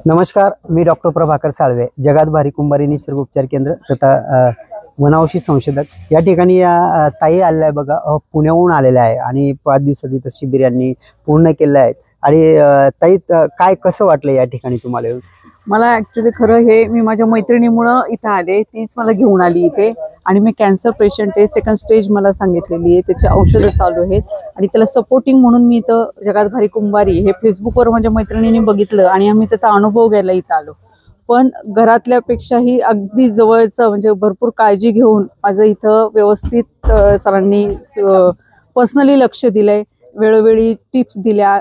नमस्कार, मी डॉक्टर प्रभाकर साळवे, जगात भारी कुंभारी निसर्ग उपचार केंद्र तथा वनौषधी संशोधक या ठिकाणी या ताई आलेल्या आहे बघा. पुण्याहून आलेल्या आहे आणि 5 दिवसाची इथं शिबिर यांनी पूर्ण केलं आहे. आणि ताई काय कसं वाटलं या ठिकाणी तुम्हाला येऊन? मला ऍक्च्युली खरं हे मी माझ्या मैत्रिणीमुळं इथं आले, तीच मला घेऊन आली इथे. आणि मी कॅन्सर पेशंट आहे, 2nd स्टेज मला सांगितलेली आहे, त्याचे औषधं चालू आहेत आणि त्याला सपोर्टिंग म्हणून मी इथं जगात भारी कुंभारी हे फेसबुकवर माझ्या मैत्रिणीने बघितलं आणि आम्ही त्याचा अनुभव घ्यायला इथं आलो. पण घरातल्यापेक्षाही अगदी जवळचं म्हणजे भरपूर काळजी घेऊन माझं इथं व्यवस्थित सरांनी पर्सनली लक्ष दिलंय, वेळोवेळी टिप्स दिल्या,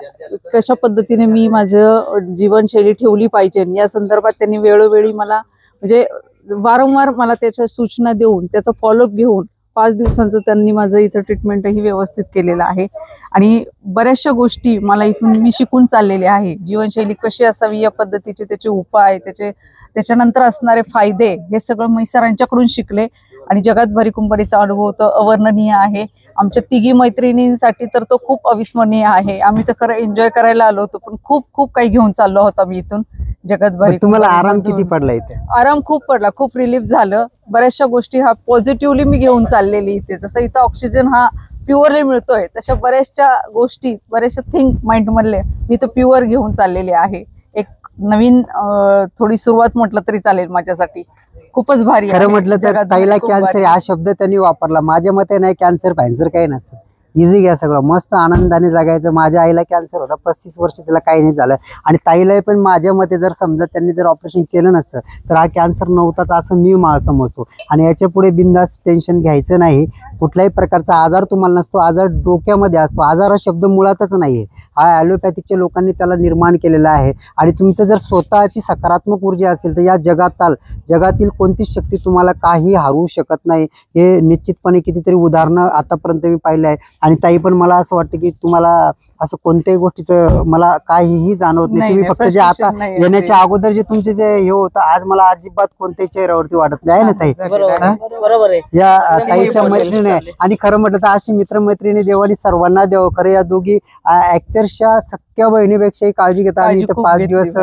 कशा पद्धतीने मी माझं जीवनशैली ठेवली पाहिजे या संदर्भात त्यांनी वेळोवेळी मला म्हणजे वारंवार मला त्याच्या सूचना देऊन त्याचा फॉलोअप घेऊन 5 दिवसांचं त्यांनी माझं इथं ट्रीटमेंटही व्यवस्थित केलेलं आहे. आणि बऱ्याचशा गोष्टी मला इथून मी शिकून चाललेले आहे. जीवनशैली कशी असावी या पद्धतीचे त्याचे उपाय, त्याच्यानंतर असणारे फायदे हे सगळं मी सरांच्याकडून शिकले. आणि जगात भारी कुंभारीचा अनुभव तर अवर्णनीय आहे. आमच्या तिघी मैत्रिणींसाठी तर तो खूप अविस्मरणीय आहे. आम्ही तर खरं एन्जॉय करायला आलो होतो, पण खूप काही घेऊन चाललो होतो आम्ही इथून जगात भारी. तुम्हाला आराम किती पडला इथे? आराम खूप पडला, खूप रिलीफ झालं. बऱ्याचशा गोष्टी हा पॉझिटिव्हली मी घेऊन चाललेली इथे. जसं इथं ऑक्सिजन हा प्युअरली मिळतोय, तशा बऱ्याचशा गोष्टी, बऱ्याचशा थिंक माइंड मधले मी तर प्युअर घेऊन चाललेली आहे. एक नवीन थोडी सुरुवात म्हटलं तरी चालेल माझ्यासाठी. खूपच भारी. खरं म्हटलं तर ताईला कॅन्सर हा शब्द त्यांनी वापरला. माझ्या मते नाही, कॅन्सर फॅन्सर काही नसतं, इझी घ्या सगळं, मस्त आनंदाने जगायचं. माझ्या आईला कॅन्सर होता, 35 वर्ष तिला काही नाही झालं. आणि ताईला पण माझ्या मते जर समजा त्यांनी जर ऑपरेशन केलं नसतं तर हा कॅन्सर नव्हताच असं मी समजतो. आणि याच्या पुढे बिंदास टेन्शन घ्यायचं नाही. कुठल्याही प्रकारचा आजार तुम्हाला नसतो, आजार डोक्यामध्ये असतो. आजार हा शब्द मुळातच नाहीये, हा ॲलोपॅथिकच्या लोकांनी त्याला निर्माण केलेला आहे. आणि तुमचं जर स्वतःची सकारात्मक ऊर्जा असेल तर या जगातील कोणतीच शक्ती तुम्हाला काही हरवू शकत नाही. हे निश्चितपणे कितीतरी उदाहरणं आतापर्यंत मी पाहिलं आहे. आणि ताई पण मला असं वाटतं की तुम्हाला असं कोणत्याही गोष्टीचं मला काहीही जाणवत नाही. तुम्ही फक्त जे आता येण्याच्या अगोदर जे तुमचे जे हे होतं, आज मला अजिबात कोणत्याही चेहऱ्यावरती वाटत नाही ना ताई? बरोबर आहे. या ताईच्या मैत्रिणी आहे. आणि खरं म्हटलं तर अशी मित्रमैत्रिणी देवानी सर्वांना द्यावं. खरं या दोघी अक्षरशः सख्या बहिणीपेक्षाही काळजी घेतात. आम्ही इथं 5 दिवस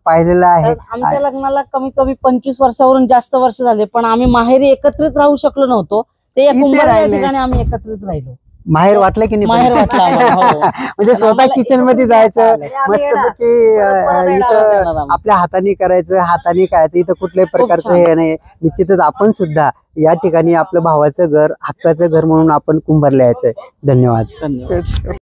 पाहिलेलं आहे. आमच्या लग्नाला कमीत कमी 25 वर्षावरून जास्त वर्ष झाले, पण आम्ही माहेरी एकत्रित राहू शकलो नव्हतो. ते या कुंभारी ठिकाणी आम्ही एकत्रित राहिलो. माहेर वाटलं की नाही? माहेर वाटलं म्हणजे स्वतः किचन मध्ये जायचं, मस्तपैकी आपल्या हाताने करायचं, हाताने खायचं. इथं कुठल्याही प्रकारचं हे नाही. निश्चितच आपण सुद्धा या ठिकाणी आपलं भावाचं घर, हक्काचं घर म्हणून आपण कुंभारला यायचंय. धन्यवाद.